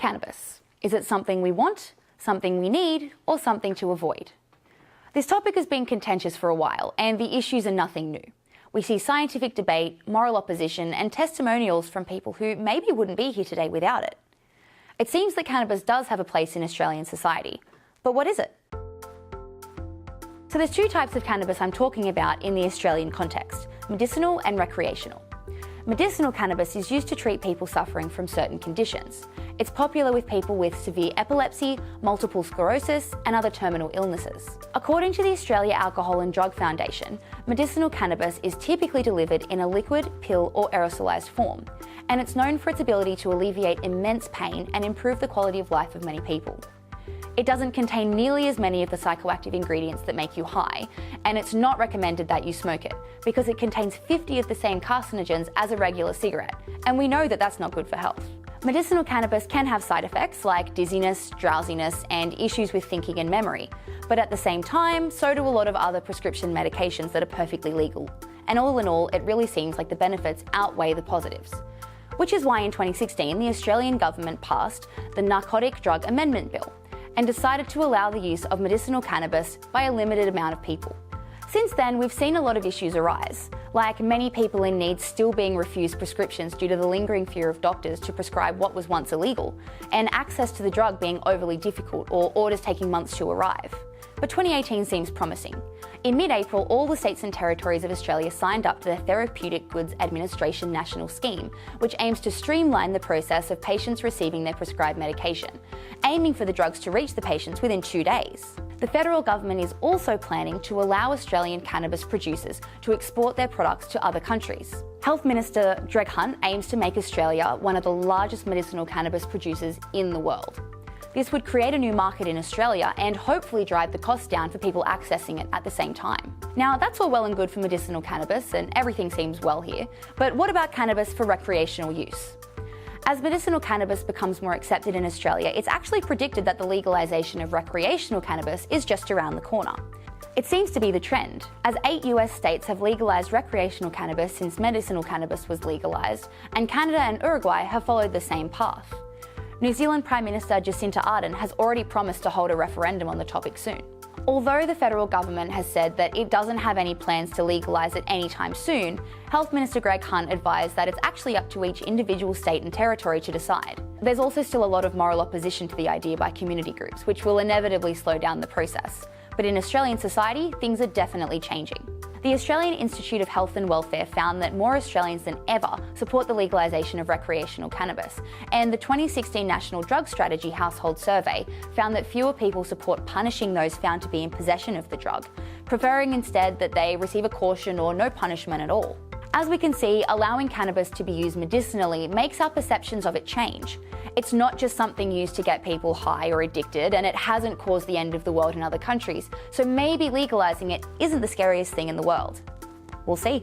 cannabis? Is it something we want, something we need, or something to avoid? This topic has been contentious for a while, and the issues are nothing new. We see scientific debate, moral opposition, and testimonials from people who maybe wouldn't be here today without it. It seems that cannabis does have a place in Australian society, but what is it? So there's two types of cannabis I'm talking about in the Australian context: medicinal and recreational. Medicinal cannabis is used to treat people suffering from certain conditions. It's popular with people with severe epilepsy, multiple sclerosis, and other terminal illnesses. According to the Australia Alcohol and Drug Foundation, medicinal cannabis is typically delivered in a liquid, pill, or aerosolized form, and it's known for its ability to alleviate immense pain and improve the quality of life of many people. It doesn't contain nearly as many of the psychoactive ingredients that make you high, and it's not recommended that you smoke it because it contains 50 of the same carcinogens as a regular cigarette, and we know that that's not good for health. Medicinal cannabis can have side effects like dizziness, drowsiness, and issues with thinking and memory, but at the same time, so do a lot of other prescription medications that are perfectly legal. And all in all, it really seems like the benefits outweigh the positives. Which is why in 2016, the Australian government passed the Narcotic Drug Amendment Bill and decided to allow the use of medicinal cannabis by a limited amount of people. Since then, we've seen a lot of issues arise, like many people in need still being refused prescriptions due to the lingering fear of doctors to prescribe what was once illegal, and access to the drug being overly difficult or orders taking months to arrive. But 2018 seems promising. In mid-April, all the states and territories of Australia signed up to the Therapeutic Goods Administration National Scheme, which aims to streamline the process of patients receiving their prescribed medication, aiming for the drugs to reach the patients within 2 days. The federal government is also planning to allow Australian cannabis producers to export their products to other countries. Health Minister Greg Hunt aims to make Australia one of the largest medicinal cannabis producers in the world. This would create a new market in Australia and hopefully drive the cost down for people accessing it at the same time. Now, that's all well and good for medicinal cannabis, and everything seems well here, but what about cannabis for recreational use? As medicinal cannabis becomes more accepted in Australia, it's actually predicted that the legalisation of recreational cannabis is just around the corner. It seems to be the trend, as 8 US states have legalised recreational cannabis since medicinal cannabis was legalised, and Canada and Uruguay have followed the same path. New Zealand Prime Minister Jacinta Ardern has already promised to hold a referendum on the topic soon. Although the federal government has said that it doesn't have any plans to legalise it anytime soon, Health Minister Greg Hunt advised that it's actually up to each individual state and territory to decide. There's also still a lot of moral opposition to the idea by community groups, which will inevitably slow down the process. But in Australian society, things are definitely changing. The Australian Institute of Health and Welfare found that more Australians than ever support the legalisation of recreational cannabis, and the 2016 National Drug Strategy Household Survey found that fewer people support punishing those found to be in possession of the drug, preferring instead that they receive a caution or no punishment at all. As we can see, allowing cannabis to be used medicinally makes our perceptions of it change. It's not just something used to get people high or addicted, and it hasn't caused the end of the world in other countries, so maybe legalising it isn't the scariest thing in the world. We'll see.